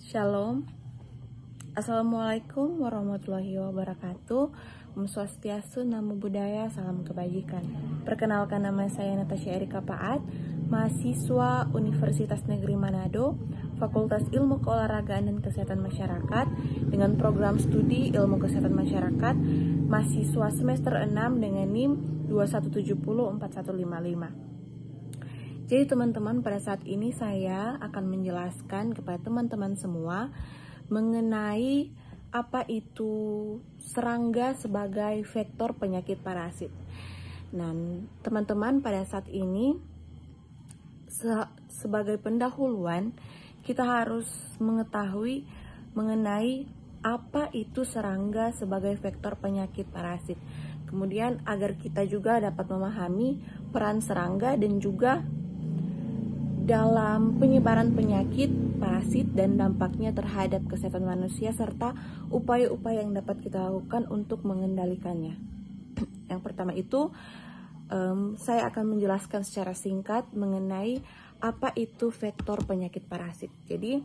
Shalom. Assalamualaikum warahmatullahi wabarakatuh. Om Swastiastu, Namo Buddhaya, salam kebajikan. Perkenalkan, nama saya Natasha Erika Paat, mahasiswa Universitas Negeri Manado, Fakultas Ilmu Keolahragaan dan Kesehatan Masyarakat dengan program studi Ilmu Kesehatan Masyarakat, mahasiswa semester 6 dengan NIM 21704155. Jadi teman-teman, pada saat ini saya akan menjelaskan kepada teman-teman semua mengenai apa itu serangga sebagai vektor penyakit parasit. Nah, teman-teman, pada saat ini sebagai pendahuluan kita harus mengetahui mengenai apa itu serangga sebagai vektor penyakit parasit. Kemudian agar kita juga dapat memahami peran serangga dan juga dalam penyebaran penyakit parasit dan dampaknya terhadap kesehatan manusia serta upaya-upaya yang dapat kita lakukan untuk mengendalikannya. Yang pertama itu saya akan menjelaskan secara singkat mengenai apa itu vektor penyakit parasit. Jadi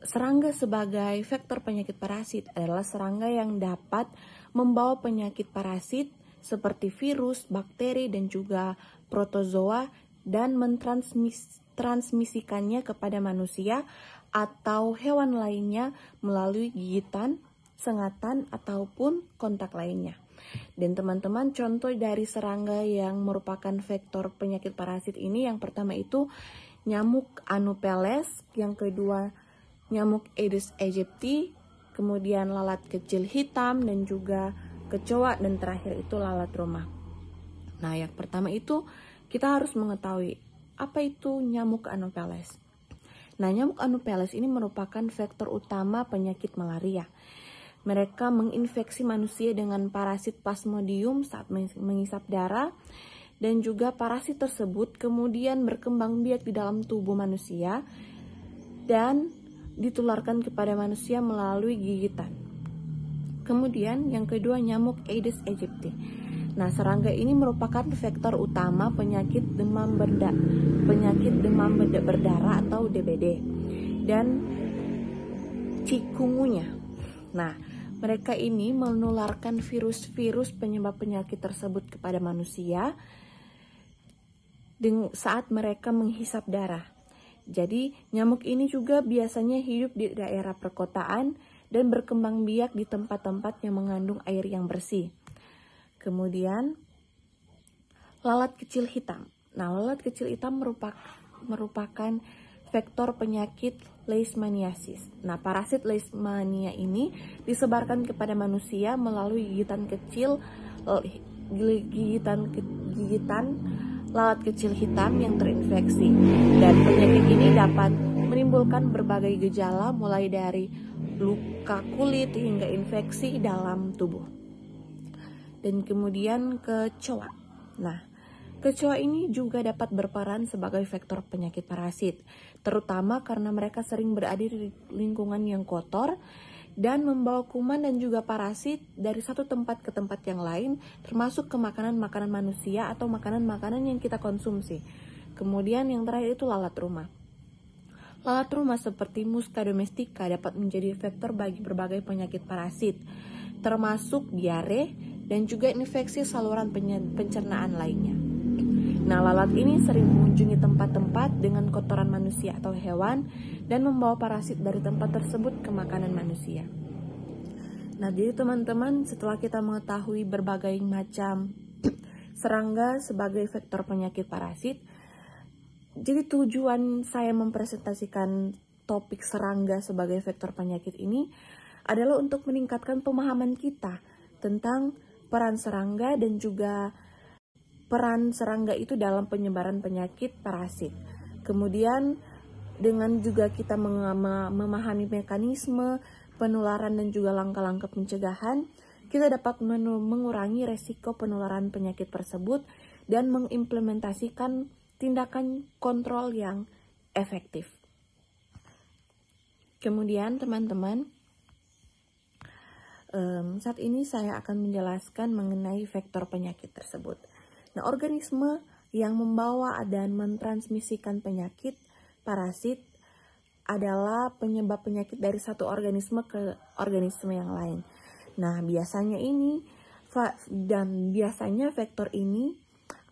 serangga sebagai vektor penyakit parasit adalah serangga yang dapat membawa penyakit parasit seperti virus, bakteri, dan juga protozoa dan mentransmisikannya kepada manusia atau hewan lainnya melalui gigitan, sengatan, ataupun kontak lainnya. Dan teman-teman, contoh dari serangga yang merupakan vektor penyakit parasit ini, yang pertama itu nyamuk Anopheles, yang kedua nyamuk Aedes aegypti, kemudian lalat kecil hitam, dan juga kecoa, dan terakhir itu lalat rumah. Nah, yang pertama itu kita harus mengetahui apa itu nyamuk Anopheles. Nah, nyamuk Anopheles ini merupakan vektor utama penyakit malaria. Mereka menginfeksi manusia dengan parasit Plasmodium saat mengisap darah, dan juga parasit tersebut kemudian berkembang biak di dalam tubuh manusia dan ditularkan kepada manusia melalui gigitan. Kemudian yang kedua, nyamuk Aedes aegypti. Nah, serangga ini merupakan vektor utama penyakit demam berdarah atau DBD dan chikungunya. Nah, mereka ini menularkan virus-virus penyebab penyakit tersebut kepada manusia saat mereka menghisap darah. Jadi, nyamuk ini juga biasanya hidup di daerah perkotaan dan berkembang biak di tempat-tempat yang mengandung air yang bersih. Kemudian lalat kecil hitam. Nah, lalat kecil hitam merupakan vektor penyakit leishmaniasis. Nah, parasit leishmania ini disebarkan kepada manusia melalui gigitan lalat kecil hitam yang terinfeksi. Dan penyakit ini dapat menimbulkan berbagai gejala mulai dari luka kulit hingga infeksi dalam tubuh. Dan kemudian kecoa. Nah, kecoa ini juga dapat berperan sebagai vektor penyakit parasit, terutama karena mereka sering berada di lingkungan yang kotor dan membawa kuman dan juga parasit dari satu tempat ke tempat yang lain, termasuk ke makanan-makanan manusia atau makanan-makanan yang kita konsumsi. Kemudian yang terakhir itu lalat rumah. Lalat rumah seperti Musca domestica dapat menjadi vektor bagi berbagai penyakit parasit, termasuk diare dan juga infeksi saluran pencernaan lainnya. Nah, lalat ini sering mengunjungi tempat-tempat dengan kotoran manusia atau hewan dan membawa parasit dari tempat tersebut ke makanan manusia. Nah, jadi teman-teman, setelah kita mengetahui berbagai macam serangga sebagai vektor penyakit parasit, jadi tujuan saya mempresentasikan topik serangga sebagai vektor penyakit ini adalah untuk meningkatkan pemahaman kita tentang peran serangga dan juga peran serangga itu dalam penyebaran penyakit parasit. Kemudian dengan juga kita memahami mekanisme penularan dan juga langkah-langkah pencegahan, kita dapat mengurangi resiko penularan penyakit tersebut dan mengimplementasikan tindakan kontrol yang efektif. Kemudian teman-teman, saat ini saya akan menjelaskan mengenai vektor penyakit tersebut. Nah, organisme yang membawa dan mentransmisikan penyakit parasit adalah penyebab penyakit dari satu organisme ke organisme yang lain. Nah, biasanya vektor ini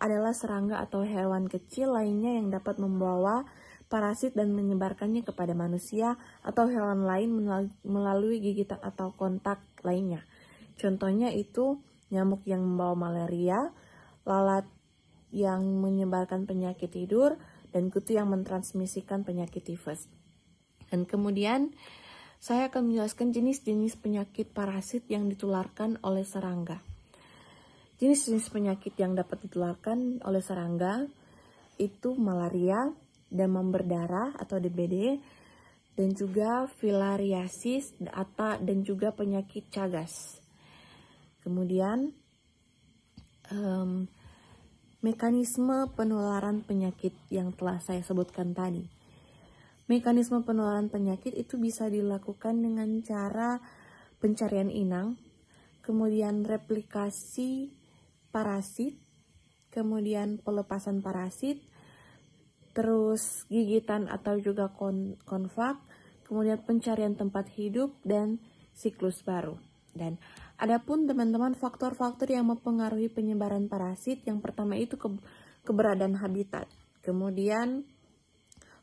adalah serangga atau hewan kecil lainnya yang dapat membawa parasit dan menyebarkannya kepada manusia atau hewan lain melalui gigitan atau kontak lainnya. Contohnya itu nyamuk yang membawa malaria, lalat yang menyebarkan penyakit tidur, dan kutu yang mentransmisikan penyakit tifus. Dan kemudian saya akan menjelaskan jenis-jenis penyakit parasit yang ditularkan oleh serangga. Jenis-jenis penyakit yang dapat ditularkan oleh serangga itu malaria, demam berdarah atau DBD, dan juga filariasis dan juga penyakit Chagas. Kemudian mekanisme penularan penyakit yang telah saya sebutkan tadi. Mekanisme penularan penyakit itu bisa dilakukan dengan cara pencarian inang, kemudian replikasi parasit, kemudian pelepasan parasit, terus gigitan atau juga kontak, kemudian pencarian tempat hidup, dan siklus baru. Dan adapun teman-teman faktor-faktor yang mempengaruhi penyebaran parasit, yang pertama itu keberadaan habitat, kemudian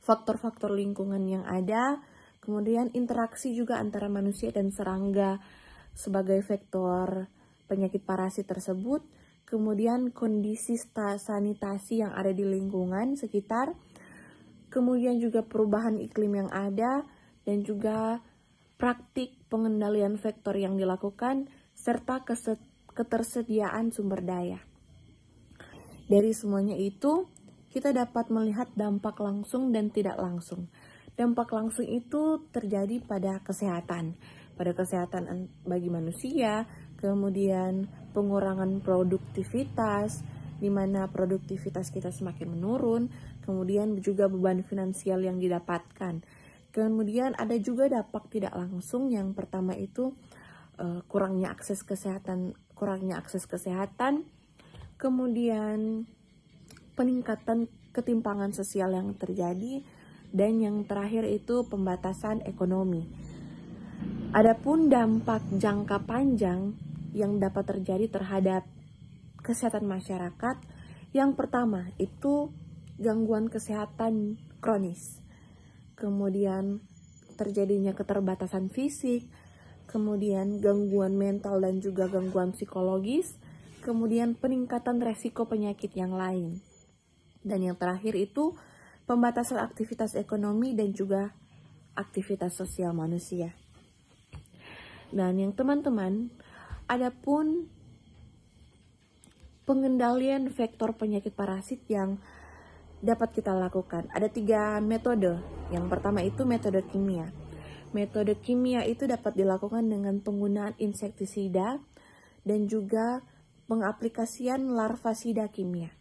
faktor-faktor lingkungan yang ada, kemudian interaksi juga antara manusia dan serangga sebagai vektor penyakit parasit tersebut, kemudian kondisi sanitasi yang ada di lingkungan sekitar, kemudian juga perubahan iklim yang ada, dan juga praktik pengendalian vektor yang dilakukan, serta ketersediaan sumber daya. Dari semuanya itu, kita dapat melihat dampak langsung dan tidak langsung. Dampak langsung itu terjadi pada kesehatan bagi manusia, kemudian pengurangan produktivitas, di mana produktivitas kita semakin menurun, kemudian juga beban finansial yang didapatkan. Kemudian ada juga dampak tidak langsung, yang pertama itu kurangnya akses kesehatan, kemudian peningkatan ketimpangan sosial yang terjadi, dan yang terakhir itu pembatasan ekonomi. Adapun dampak jangka panjang yang dapat terjadi terhadap kesehatan masyarakat, yang pertama itu gangguan kesehatan kronis, kemudian terjadinya keterbatasan fisik, kemudian gangguan mental dan juga gangguan psikologis, kemudian peningkatan resiko penyakit yang lain. Dan yang terakhir itu pembatasan aktivitas ekonomi dan juga aktivitas sosial manusia. Dan yang teman-teman, adapun pengendalian vektor penyakit parasit yang dapat kita lakukan. Ada 3 metode. Yang pertama itu metode kimia. Metode kimia itu dapat dilakukan dengan penggunaan insektisida dan juga pengaplikasian larvasida kimia.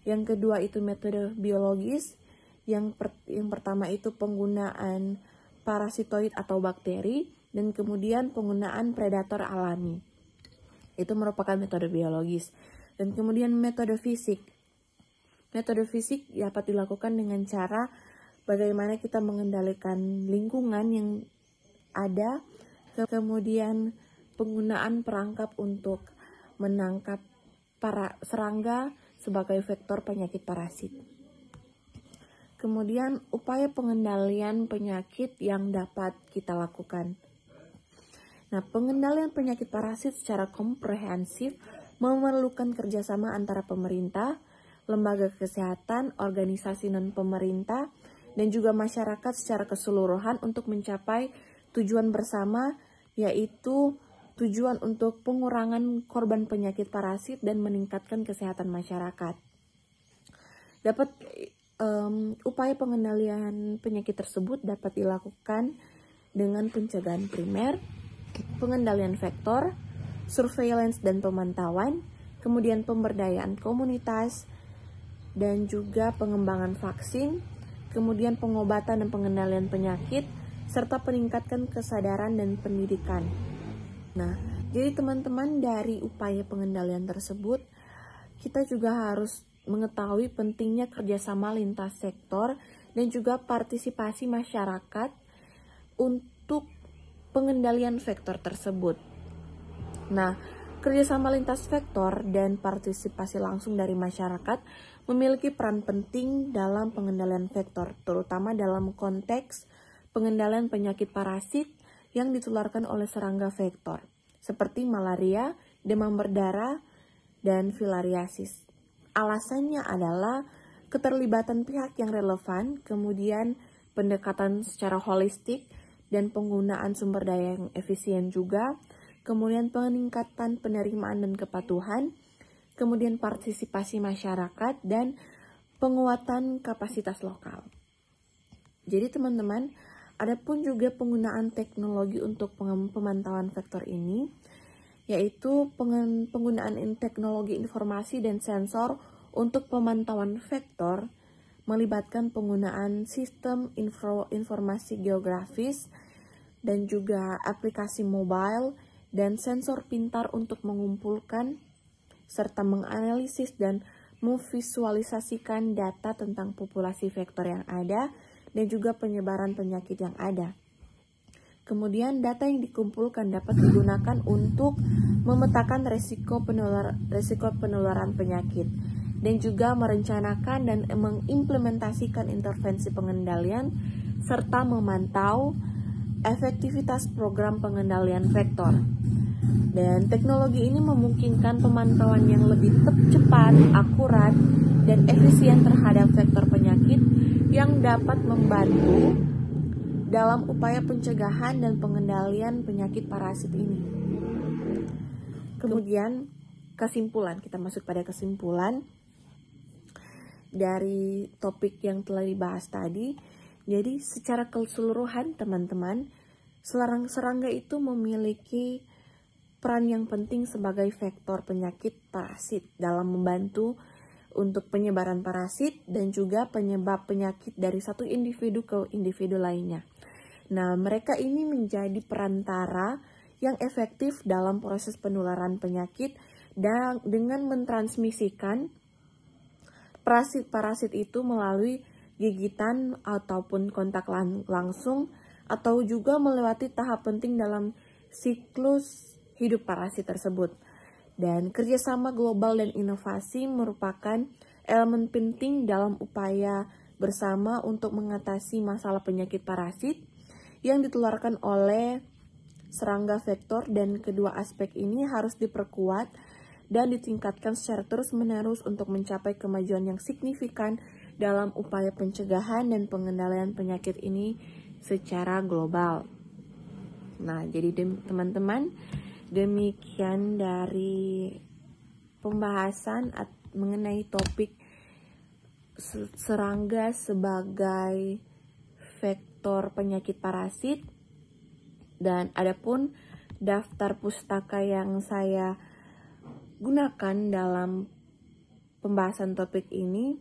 Yang kedua itu metode biologis. Yang pertama itu penggunaan parasitoid atau bakteri, dan kemudian penggunaan predator alami. Itu merupakan metode biologis. Dan kemudian metode fisik. Metode fisik dapat dilakukan dengan cara bagaimana kita mengendalikan lingkungan yang ada, kemudian penggunaan perangkap untuk menangkap para serangga sebagai vektor penyakit parasit. Kemudian upaya pengendalian penyakit yang dapat kita lakukan. Nah, pengendalian penyakit parasit secara komprehensif memerlukan kerjasama antara pemerintah, lembaga kesehatan, organisasi non-pemerintah, dan juga masyarakat secara keseluruhan untuk mencapai tujuan bersama, yaitu tujuan untuk pengurangan korban penyakit parasit dan meningkatkan kesehatan masyarakat. Upaya pengendalian penyakit tersebut dapat dilakukan dengan pencegahan primer, pengendalian vektor, surveillance dan pemantauan, kemudian pemberdayaan komunitas, dan juga pengembangan vaksin, kemudian pengobatan dan pengendalian penyakit, serta peningkatan kesadaran dan pendidikan. Nah, jadi teman-teman, dari upaya pengendalian tersebut, kita juga harus mengetahui pentingnya kerjasama lintas sektor dan juga partisipasi masyarakat untuk pengendalian vektor tersebut. Nah, kerjasama lintas vektor dan partisipasi langsung dari masyarakat memiliki peran penting dalam pengendalian vektor, terutama dalam konteks pengendalian penyakit parasit yang ditularkan oleh serangga vektor, seperti malaria, demam berdarah, dan filariasis. Alasannya adalah keterlibatan pihak yang relevan, kemudian pendekatan secara holistik, dan penggunaan sumber daya yang efisien juga, kemudian peningkatan penerimaan dan kepatuhan, kemudian partisipasi masyarakat, dan penguatan kapasitas lokal. Jadi teman-teman, ada pun juga penggunaan teknologi untuk pemantauan vektor ini, yaitu penggunaan teknologi informasi dan sensor untuk pemantauan vektor melibatkan penggunaan sistem informasi geografis dan juga aplikasi mobile dan sensor pintar untuk mengumpulkan serta menganalisis dan memvisualisasikan data tentang populasi vektor yang ada dan juga penyebaran penyakit yang ada. Kemudian data yang dikumpulkan dapat digunakan untuk memetakan risiko penularan penyakit dan juga merencanakan dan mengimplementasikan intervensi pengendalian serta memantau efektivitas program pengendalian vektor. Dan teknologi ini memungkinkan pemantauan yang lebih cepat, akurat, dan efisien terhadap vektor penyakit yang dapat membantu dalam upaya pencegahan dan pengendalian penyakit parasit ini. Kemudian kesimpulan, kita masuk pada kesimpulan dari topik yang telah dibahas tadi. Jadi secara keseluruhan teman-teman, serangga itu memiliki peran yang penting sebagai vektor penyakit parasit dalam membantu untuk penyebaran parasit dan juga penyebab penyakit dari satu individu ke individu lainnya. Nah, mereka ini menjadi perantara yang efektif dalam proses penularan penyakit dan dengan mentransmisikan parasit itu melalui gigitan ataupun kontak langsung atau juga melewati tahap penting dalam siklus hidup parasit tersebut. Dan kerjasama global dan inovasi merupakan elemen penting dalam upaya bersama untuk mengatasi masalah penyakit parasit yang ditularkan oleh serangga vektor, dan kedua aspek ini harus diperkuat dan ditingkatkan secara terus-menerus untuk mencapai kemajuan yang signifikan dalam upaya pencegahan dan pengendalian penyakit ini secara global. Nah, jadi teman-teman, demikian dari pembahasan mengenai topik serangga sebagai vektor penyakit parasit. Dan adapun daftar pustaka yang saya gunakan dalam pembahasan topik ini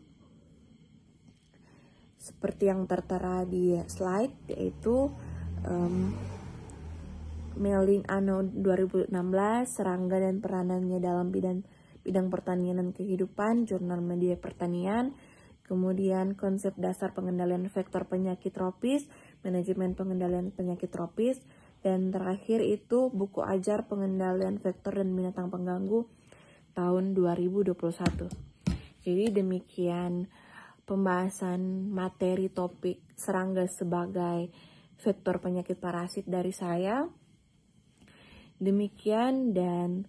seperti yang tertera di slide, yaitu Melding Anno 2016, Serangga dan Peranannya dalam bidang pertanian dan kehidupan, Jurnal Media Pertanian. Kemudian konsep dasar pengendalian vektor penyakit tropis, manajemen pengendalian penyakit tropis, dan terakhir itu buku ajar pengendalian vektor dan binatang pengganggu tahun 2021. Jadi demikian pembahasan materi topik serangga sebagai vektor penyakit parasit dari saya. Demikian dan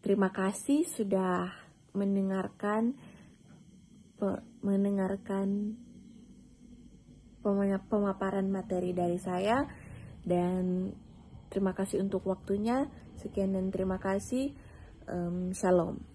terima kasih sudah mendengarkan pemaparan materi dari saya, dan terima kasih untuk waktunya. Sekian dan terima kasih. Shalom.